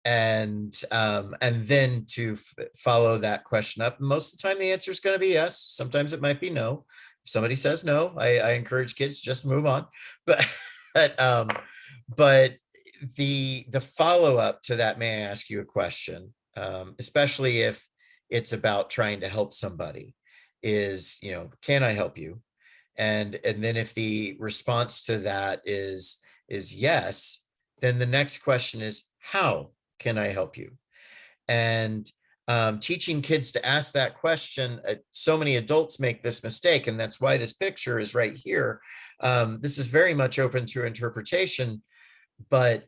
And then to follow that question up. Most of the time, the answer is going to be yes. Sometimes it might be no. If somebody says no, I encourage kids to just move on. But but the follow up to that, may I ask you a question, especially if it's about trying to help somebody, is, can I help you? And then if the response to that is yes, then the next question is, how can I help you? And teaching kids to ask that question, so many adults make this mistake, and that's why this picture is right here. This is very much open to interpretation, but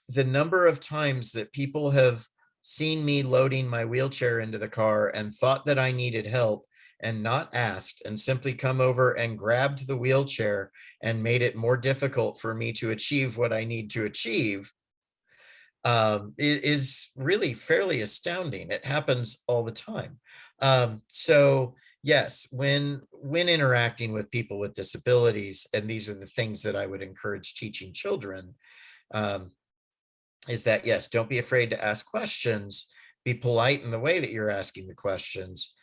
the number of times that people have seen me loading my wheelchair into the car and thought that I needed help and not asked, and simply come over and grabbed the wheelchair and made it more difficult for me to achieve what I need to achieve, is really fairly astounding. It happens all the time. So yes, when interacting with people with disabilities, and these are the things that I would encourage teaching children, is that, yes, don't be afraid to ask questions. Be polite in the way that you're asking the questions.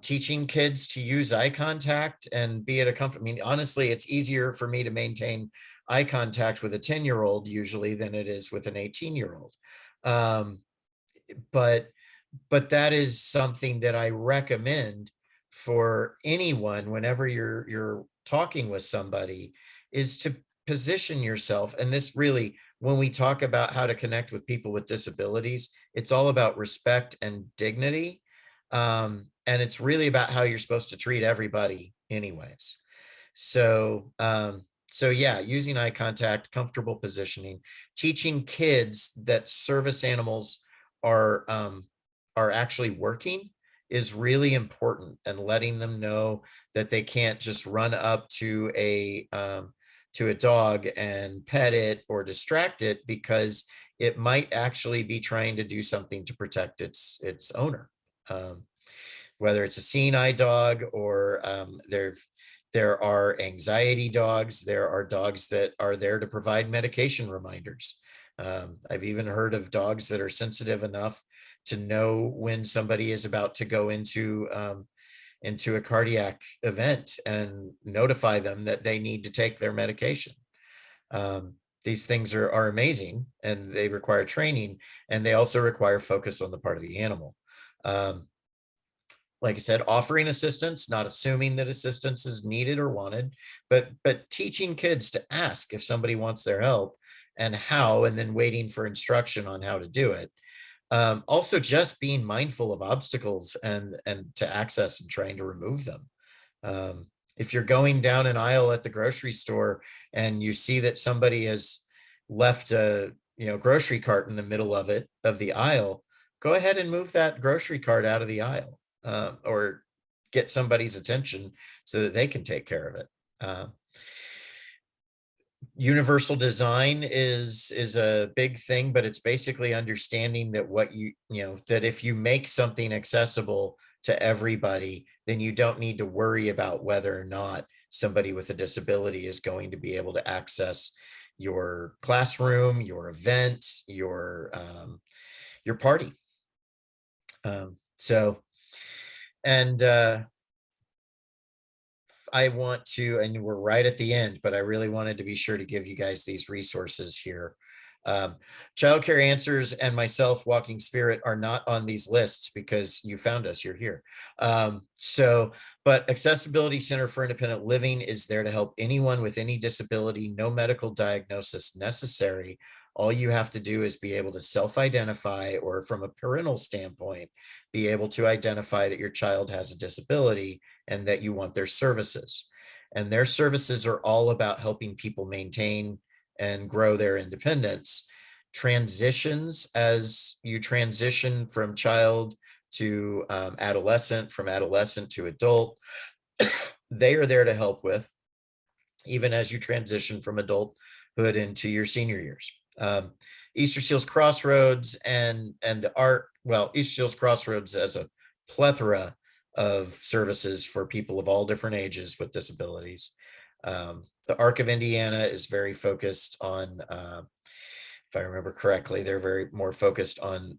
Teaching kids to use eye contact and be at a comfort. I mean, honestly, it's easier for me to maintain eye contact with a 10-year-old usually than it is with an 18-year-old. But that is something that I recommend for anyone whenever you're talking with somebody, is to position yourself. And this really, when we talk about how to connect with people with disabilities, it's all about respect and dignity. And it's really about how you're supposed to treat everybody anyways. So, yeah, using eye contact, comfortable positioning, teaching kids that service animals are actually working is really important, and letting them know that they can't just run up to a dog and pet it or distract it, because it might actually be trying to do something to protect its owner. Whether it's a seeing eye dog, or there are anxiety dogs. There are dogs that are there to provide medication reminders. I've even heard of dogs that are sensitive enough to know when somebody is about to go into a cardiac event and notify them that they need to take their medication. These things are amazing, and they require training, and they also require focus on the part of the animal. Like I said, offering assistance, not assuming that assistance is needed or wanted, but teaching kids to ask if somebody wants their help and how, and then waiting for instruction on how to do it. Also, just being mindful of obstacles and to access and trying to remove them. If you're going down an aisle at the grocery store and you see that somebody has left a grocery cart in the middle of the aisle, go ahead and move that grocery cart out of the aisle. Or get somebody's attention so that they can take care of it. Universal design is a big thing, but it's basically understanding that that if you make something accessible to everybody, then you don't need to worry about whether or not somebody with a disability is going to be able to access your classroom, your event, your party. So, and I want to, and we're right at the end, but I really wanted to be sure to give you guys these resources here. Childcare Answers and myself, Walking Spirit, are not on these lists because you found us, you're here. But Accessibility Center for Independent Living is there to help anyone with any disability, no medical diagnosis necessary. All you have to do is be able to self-identify, or from a parental standpoint, be able to identify that your child has a disability and that you want their services. And their services are all about helping people maintain and grow their independence. Transitions, as you transition from child to adolescent, from adolescent to adult, they are there to help with, even as you transition from adulthood into your senior years. Easter Seals Crossroads and the art, well, Easter Seals Crossroads as a plethora of services for people of all different ages with disabilities. The Arc of Indiana is very focused on, if I remember correctly, they're very more focused on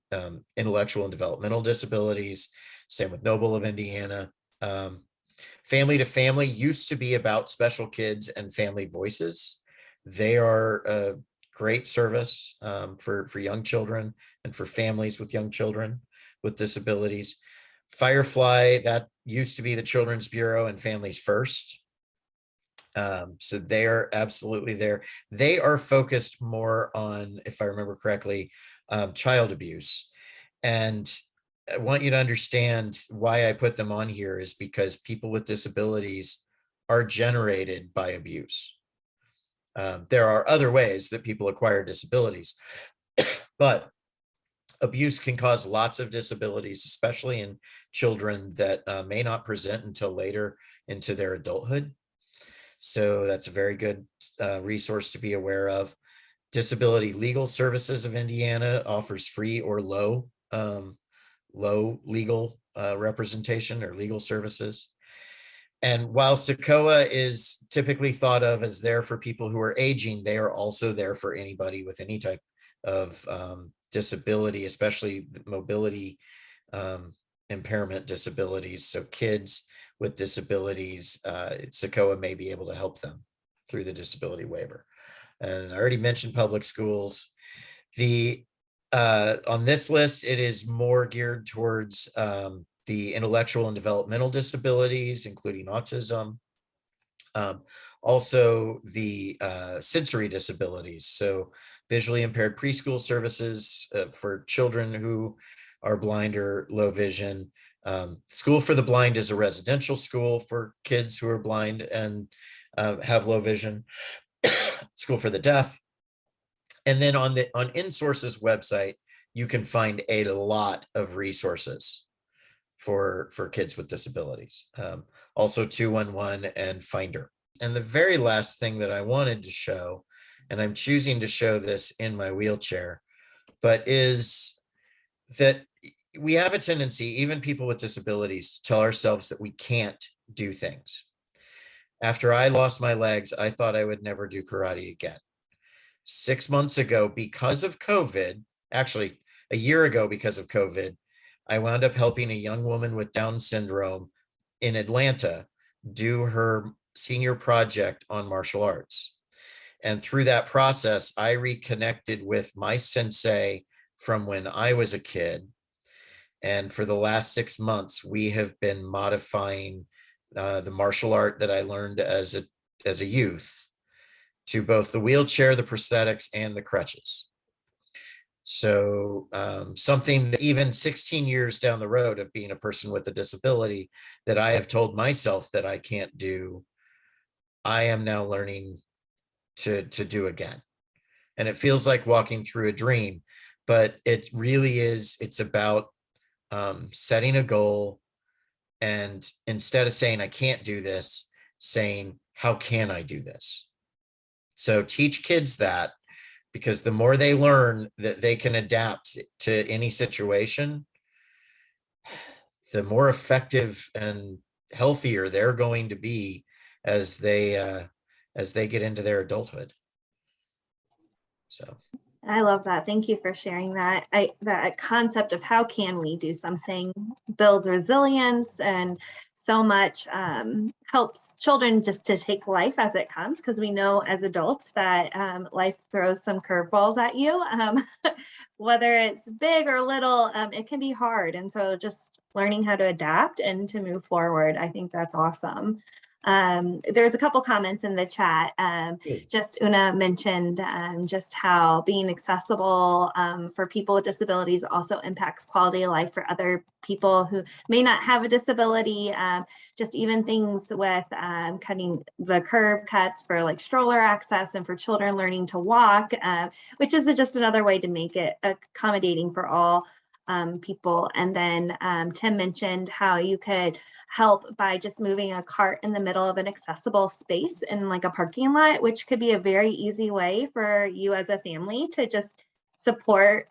intellectual and developmental disabilities. Same with Noble of Indiana. Family to Family used to be about special kids and family voices. They are a great service for young children and for families with young children with disabilities. Firefly, that used to be the Children's Bureau and Families First. So they are absolutely there. They are focused more on, if I remember correctly, child abuse. And I want you to understand why I put them on here is because people with disabilities are generated by abuse. There are other ways that people acquire disabilities, but abuse can cause lots of disabilities, especially in children that may not present until later into their adulthood. So that's a very good resource to be aware of. Disability Legal Services of Indiana offers free or low legal representation or legal services. And while SACOA is typically thought of as there for people who are aging, they are also there for anybody with any type of disability, especially mobility impairment disabilities. So kids with disabilities, SACOA may be able to help them through the disability waiver. And I already mentioned public schools. On this list, it is more geared towards the intellectual and developmental disabilities, including autism. Also the sensory disabilities. So visually impaired preschool services for children who are blind or low vision. School for the Blind is a residential school for kids who are blind and have low vision. School for the Deaf. And then on InSource's website, you can find a lot of resources for kids with disabilities. Also 211 and Finder. And the very last thing that I wanted to show, and I'm choosing to show this in my wheelchair, but is that we have a tendency, even people with disabilities, to tell ourselves that we can't do things. After I lost my legs, I thought I would never do karate again. 6 months ago, because of COVID, actually a year ago because of COVID, I wound up helping a young woman with Down syndrome in Atlanta do her senior project on martial arts. And through that process, I reconnected with my sensei from when I was a kid. And for the last 6 months, we have been modifying the martial art that I learned as a youth to both the wheelchair, the prosthetics, and the crutches. So something that even 16 years down the road of being a person with a disability that I have told myself that I can't do, I am now learning to do again. And it feels like walking through a dream, but it really is, it's about setting a goal. And instead of saying, I can't do this, saying, how can I do this? So teach kids that, because the more they learn that they can adapt to any situation, the more effective and healthier they're going to be as they get into their adulthood. So I love that. Thank you for sharing that. That concept of how can we do something builds resilience, and so much helps children just to take life as it comes, because we know as adults that life throws some curveballs at you. Whether it's big or little, it can be hard. And so just learning how to adapt and to move forward, I think that's awesome. There's a couple comments in the chat. Just Una mentioned just how being accessible for people with disabilities also impacts quality of life for other people who may not have a disability. Just even things with cutting the curb cuts for like stroller access and for children learning to walk, which is just another way to make it accommodating for all people. And then Tim mentioned how you could help by just moving a cart in the middle of an accessible space in like a parking lot, which could be a very easy way for you as a family to just support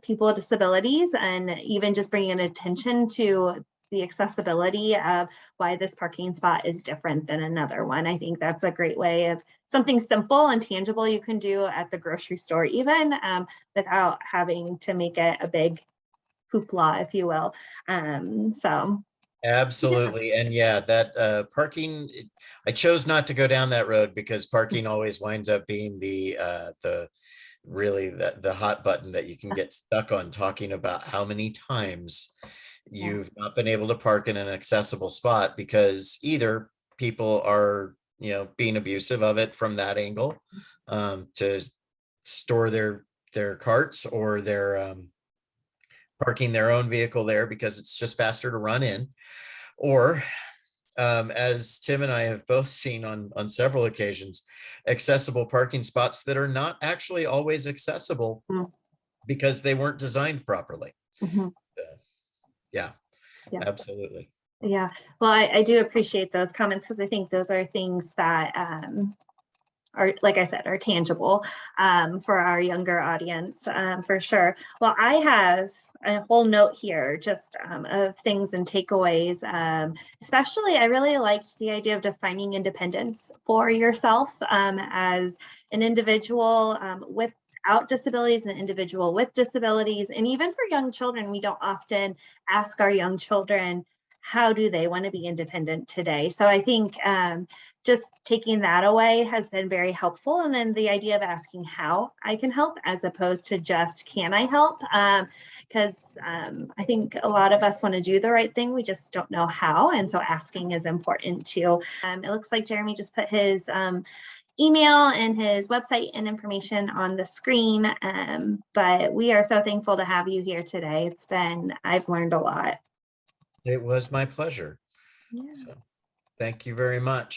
people with disabilities, and even just bringing attention to the accessibility of why this parking spot is different than another one. I think that's a great way of something simple and tangible you can do at the grocery store, even without having to make it a big hoopla, if you will. So absolutely. Yeah. And yeah, that parking, I chose not to go down that road because parking always winds up being the really the hot button that you can get stuck on, talking about how many times you've not been able to park in an accessible spot because either people are, being abusive of it from that angle, to store their carts, or they're parking their own vehicle there because it's just faster to run in. Or as Tim and I have both seen on several occasions, accessible parking spots that are not actually always accessible because they weren't designed properly. Yeah, absolutely. Yeah, well, I do appreciate those comments, because I think those are things that are, like I said, are tangible for our younger audience, for sure. Well, I have a whole note here just of things and takeaways. Especially, I really liked the idea of defining independence for yourself as an individual without disabilities, an individual with disabilities, and even for young children. We don't often ask our young children, how do they want to be independent today? So I think just taking that away has been very helpful. And then the idea of asking how I can help, as opposed to just can I help? Because I think a lot of us want to do the right thing, we just don't know how. And so asking is important too. It looks like Jeremy just put his email and his website and information on the screen. But we are so thankful to have you here today. I've learned a lot. It was my pleasure. Yeah. So thank you very much.